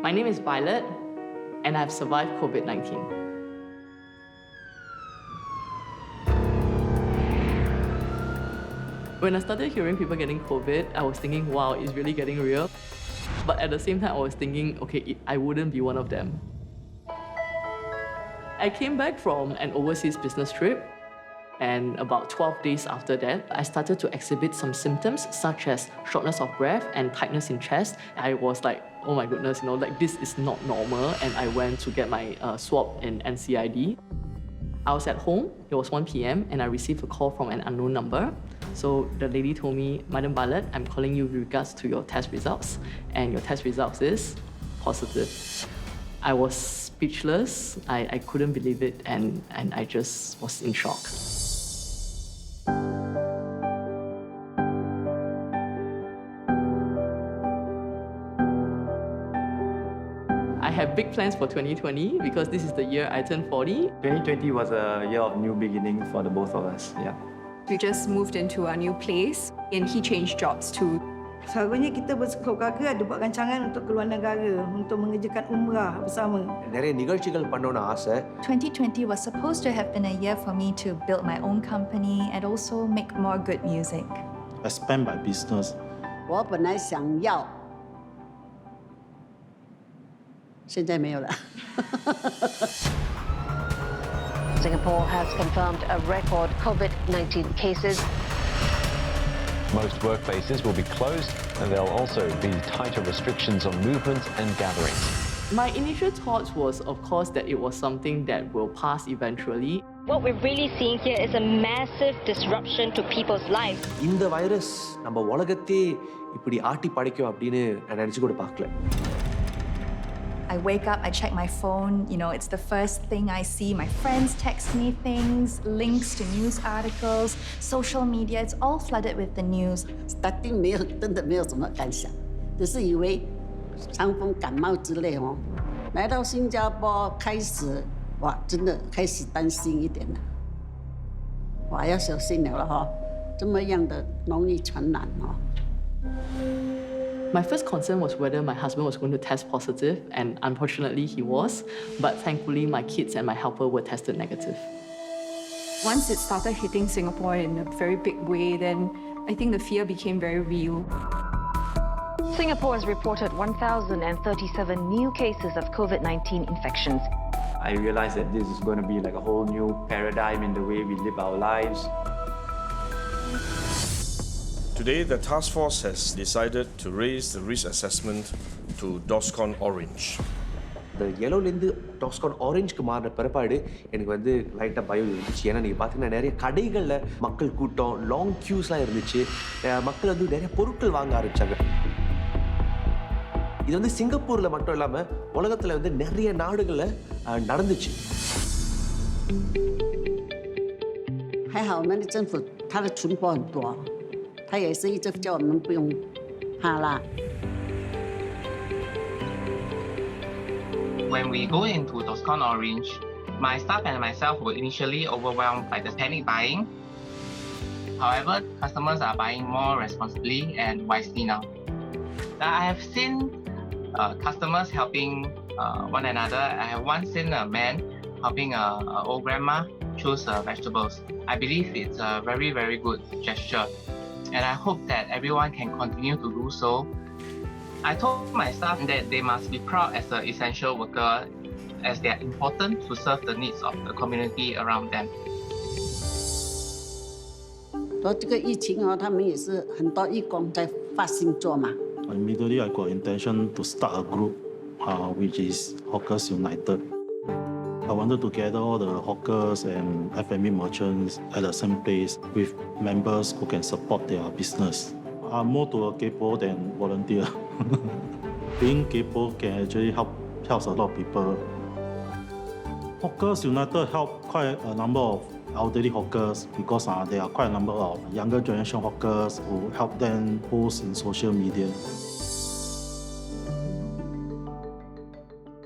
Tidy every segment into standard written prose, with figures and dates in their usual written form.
My name is Violet, and I've survived COVID-19. When I started hearing people getting COVID, I was thinking, wow, it's really getting real. But at the same time, I was thinking, okay, I wouldn't be one of them. I came back from an overseas business trip, and about 12 days after that, I started to exhibit some symptoms such as shortness of breath and tightness in chest. I was like, oh my goodness, this is not normal, and I went to get my swab in NCID. I was at home, it was 1 p.m, and I received a call from an unknown number. So the lady told me, Madam Violet, I'm calling you with regards to your test results, and your test results is positive. I was speechless, I couldn't believe it, and I just was in shock. I have big plans for 2020 because this is the year I turned 40. 2020 was a year of new beginning for the both of us, yeah. We just moved into a new place and he changed jobs too. Selalunya kita berkeluarga ada buat rancangan untuk keluar negara, untuk mengerjakan umrah bersama. நிறைய நிகழ்ச்சிகள் பண்ணணும்னு ஆசை. 2020 was supposed to have been a year for me to build my own company and also make more good music. Expand my business. 我本来想要，现在没有了。Singapore has confirmed a record COVID-19 cases. Most workplaces will be closed, and there'll also be tighter restrictions on movement and gatherings. My initial thought was, of course, that it was something that will pass eventually. What we're really seeing here is a massive disruption to people's lives. இந்த virus நம்ம உலகத்தையே இப்படி ஆட்டி படைக்கும் அப்படின்னு நான் நினைச்சு கூட பார்க்கல. I wake up, I check my phone, it's the first thing I see. My friends text me things, links to news articles, social media, it's all flooded with the news. Starting 真的没有什么感想，只是以为伤风感冒之类哦。来到新加坡开始，哇，真的开始担心一点了。哇，要小心了哈，这么样的容易传染哦。My first concern was whether my husband was going to test positive, and unfortunately he was, but thankfully my kids and my helper were tested negative. Once it started hitting Singapore in a very big way, then I think the fear became very real. Singapore has reported 1,037 new cases of COVID-19 infections. I realized that this is going to be like a whole new paradigm in the way we live our lives. Today, the task force has decided to raise the risk assessment to DORSCON Orange. இந்த yellowலேருந்து DORSCON Orangeக்கு மாறின பிறப்பாடு எனக்கு வந்து லைட்டாக பயம் இருந்துச்சு. ஏன்னா நீங்கள் பார்த்தீங்கன்னா நிறைய கடைகளில் மக்கள் கூட்டம், லாங் க்யூஸ்லாம் இருந்துச்சு. மக்கள் வந்து நிறைய பொருட்கள் வாங்க ஆரம்பித்தாங்க. இது வந்து சிங்கப்பூரில் மட்டும் இல்லாமல் உலகத்தில் வந்து நிறைய நாடுகளில் நடந்துச்சு. 还好我们的政府它的存货很多。他也是一直叫我们不用怕啦。When we go into DORSCON Orange, my staff and myself were initially overwhelmed by the panic buying. However, customers are buying more responsibly and wisely now. I have seen customers helping one another. I have once seen a man helping an old grandma choose vegetables. I believe it's a very, very good gesture. And I hope that everyone can continue to do so. I told my staff that they must be proud as an essential worker, as they are important to serve the needs of the community around them. 说这个疫情哦，他们也是很多义工在发心做嘛。Immediately, I got intention to start a group, which is Hawkers United. I wanted to gather all the hawkers and F&B merchants at the same place with members who can support their business. I'm more to a kaypoh than volunteer. Being kaypoh can actually helps a lot of people. Hawkers United help quite a number of elderly hawkers because there are quite a number of younger generation hawkers who help them post in social media.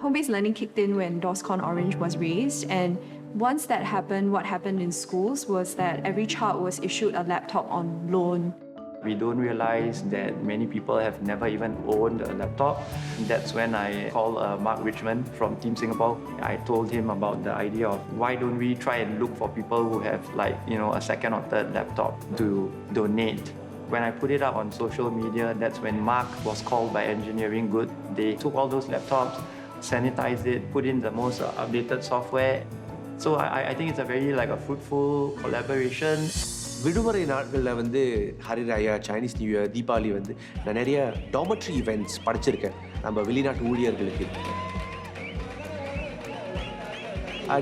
Home-based learning kicked in when DORSCON Orange was raised, and once that happened, what happened in schools was that every child was issued a laptop on loan. We don't realize that many people have never even owned a laptop. That's when I called Mark Richmond from Team Singapore. I told him about the idea of why don't we try and look for people who have a second or third laptop to donate. When I put it up on social media, that's when Mark was called by Engineering Good. They took all those laptops, sanitized it, put in the most updated software. So I think it's a very a fruitful collaboration. விடுமுறை நாட்களில் வந்து Hari Raya, Chinese new year, Deepavali வந்து நான் நிறைய டாமெட்ரி events படிச்சிருக்கேன் நம்ம வெளிநாட்டு ஊழியர்களுக்கு.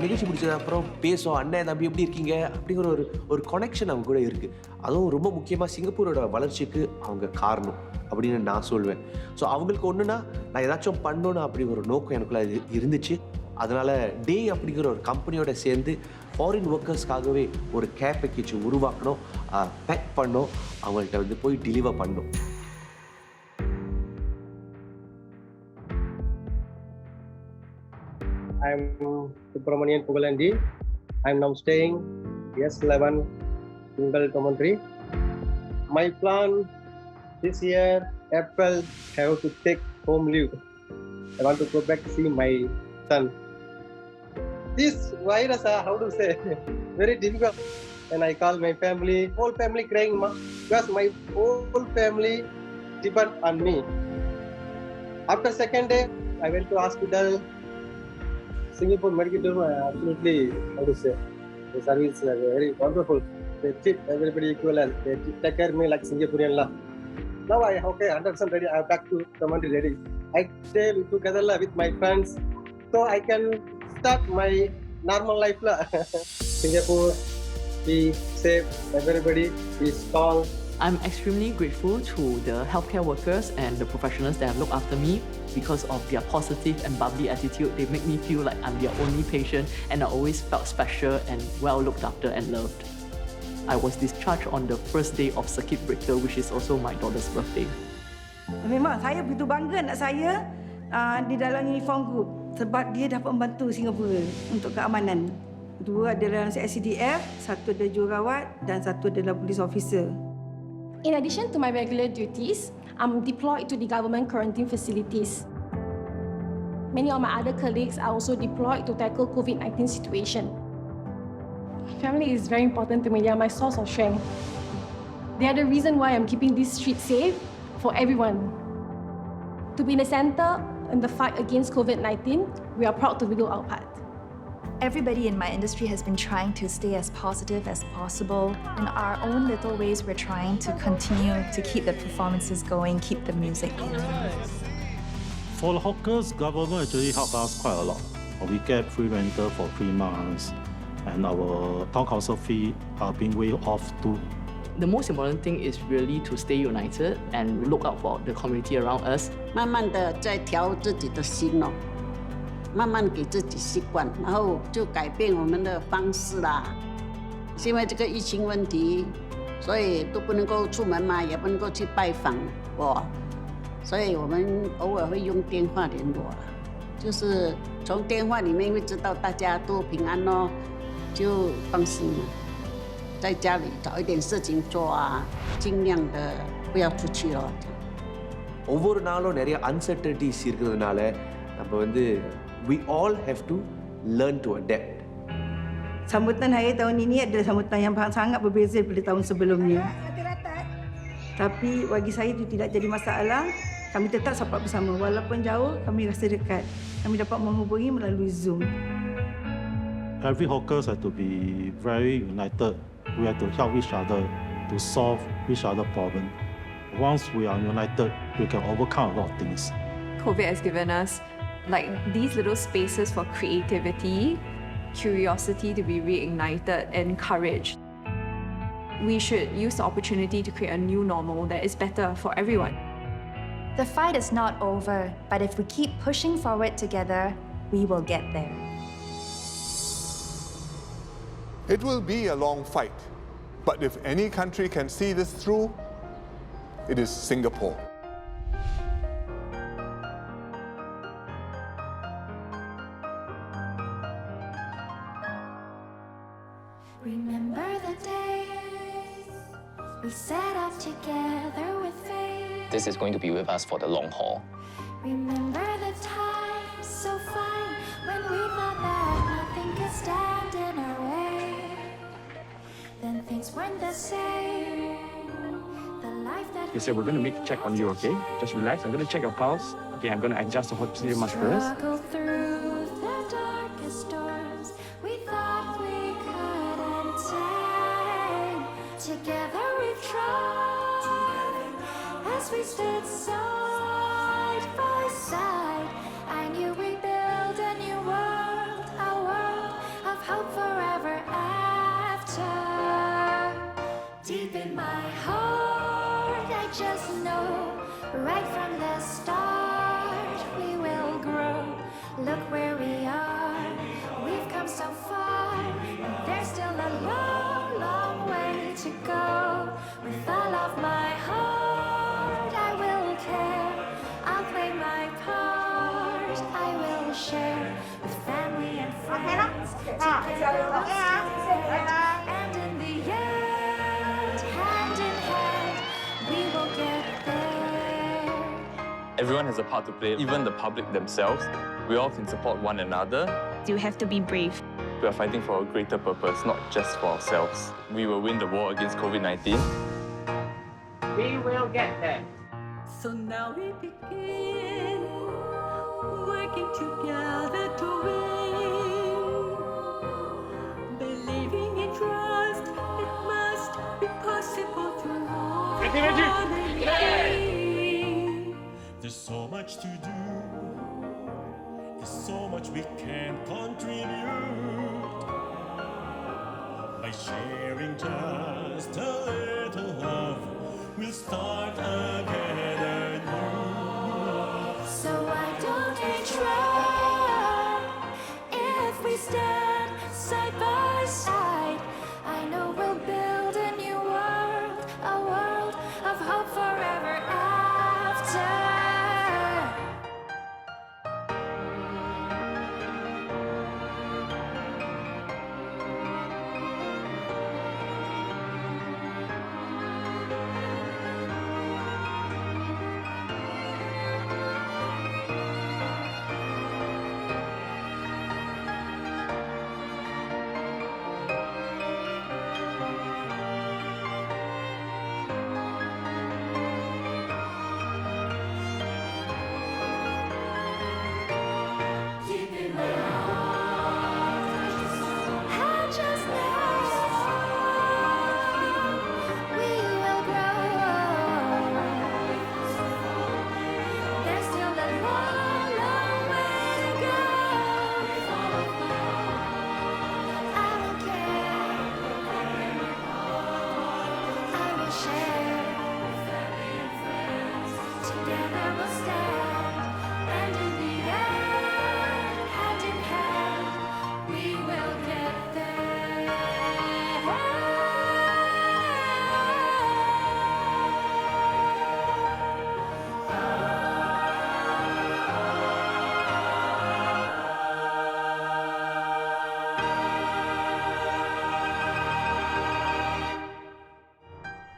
நிகழ்ச்சி முடிச்சது அப்புறம் பேசும், அண்ணன் தம்பி எப்படி இருக்கீங்க அப்படிங்கிற ஒரு கனெக்ஷன் அவங்க கூட இருக்குது. அதுவும் ரொம்ப முக்கியமாக சிங்கப்பூரோட வளர்ச்சிக்கு அவங்க காரணம் அப்படின்னு நான் சொல்வேன். ஸோ அவங்களுக்கு ஒன்றுனா நான் ஏதாச்சும் பண்ணணும் அப்படி ஒரு நோக்கம் எனக்குள்ள இருந்துச்சு. அதனால் டே அப்படிங்கிற ஒரு கம்பெனியோட சேர்ந்து ஃபாரின் ஒர்க்கர்ஸ்க்காகவே ஒரு கேர் பேக்கேஜ் உருவாக்கணும், பேக் பண்ணோம், அவங்கள்ட்ட வந்து போய் டெலிவர் பண்ணோம். I'm Subramanian Pugalandi. I'm now staying S11 Single Commentary. My plan this year, April, I have to take home leave. I want to go back to see my son. This virus, how to say, very difficult. And I call my family, whole family crying, because my whole family depend on me. After second day, I went to hospital. Singapore medical, absolutely, how to say, the service is very wonderful. They treat everybody equal and they take care of me like Singaporean lah. Now I 100% ready. I'm back to commentary ready. I stay together with my friends, so I can start my normal life lah. Singapore, be safe, everybody be strong. I'm extremely grateful to the healthcare workers and the professionals that have looked after me. Because of their positive and bubbly attitude, they make me feel like I'm their only patient, and I always felt special and well looked after and loved. I was discharged on the first day of circuit breaker, which is also my daughter's birthday. Memang saya begitu bangga anak saya di dalam uniform group sebab dia dapat membantu Singapura untuk keamanan. Dua adalah SCDF, satu adalah jururawat dan satu adalah police officer. In addition to my regular duties, I'm deployed to the government quarantine facilities. Many of my other colleagues are also deployed to tackle COVID-19 situation. Family is very important to me. They are my source of strength. They are the reason why I'm keeping this street safe for everyone. To be in the center in the fight against COVID-19, we are proud to do our part. Everybody in my industry has been trying to stay as positive as possible. In our own little ways, we're trying to continue to keep the performances going, keep the music going. For the hawkers, government actually helped us quite a lot. We get free rental for 3 months, and our town council fee are being waived off too. The most important thing is really to stay united and look out for the community around us. 慢慢的在调自己的心哦。慢慢给自己习惯，然后就改变我们的方式啦。因为这个疫情问题，所以都不能够出门嘛，也不能够去拜访我，所以我们偶尔会用电话联络啦。就是从电话里面会知道大家都平安咯，就放心了。在家里找一点事情做啊，尽量的不要出去咯。ஒவ்வொரு நாளும் நிறைய uncertainties இருக்கிறதுனால நம்ம வந்து we all have to learn to adapt. Sambutan hari tahun ini adalah sambutan yang sangat berbeza daripada tahun sebelumnya. Tapi bagi saya itu tidak jadi masalah. Kami tetap support bersama. Walaupun jauh, kami rasa dekat. Kami dapat menghubungi melalui Zoom. Every hawkers have to be very united. We have to help each other to solve each other's problem. Once we are united, we can overcome a lot of things. COVID has given us these little spaces for creativity, curiosity to be reignited, and courage. We should use the opportunity to create a new normal that is better for everyone. The fight is not over, but if we keep pushing forward together, we will get there. It will be a long fight, but if any country can see this through, it is Singapore. Remember the days we set up together. this is going to be with us for the long haul. Remember the time so fine when we thought that nothing could stand in our way. Then things weren't the same. The life that He said, we're going to make a check on you, okay? Just relax. I'm going to check your pulse. Okay, I'm going to adjust the oxygen mask first. struggle through the darkest storms we thought we couldn't take. Together we've tried as we stood side by side. I knew we'd build a new world, a world of hope forever after. Deep in my heart, I just know right from the start we will grow. Look where we are, we've come so far, and there's still a long, long way to go. With all of my heart, I will care, I'll play my part, I will share with family and friends. Together we'll stand, and in the end, hand in hand, we will get there. Everyone has a part to play, even the public themselves. We all can support one another. You have to be brave. We are fighting for a greater purpose, not just for ourselves. We will win the war against COVID-19. We will get there. So now we begin working together to win. Believing in trust, it must be possible to all. There's so much to do. There's so much we can contribute. By sharing just a little love, we'll start again anew. So why don't we try? If we stand side by side, I know we'll build a new world, a world of hope forever after.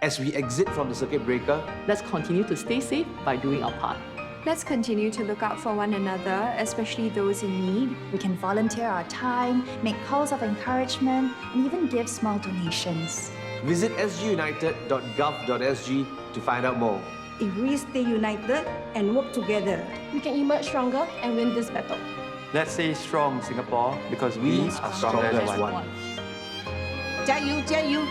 As we exit from the circuit breaker, let's continue to stay safe by doing our part. Let's continue to look out for one another, especially those in need. We can volunteer our time, make calls of encouragement, and even give small donations. visit sgunited.gov.sg to find out more. If we stay united and work together, We can emerge stronger and win this battle. Let's stay strong, Singapore, because we are stronger as one. 加油，加油！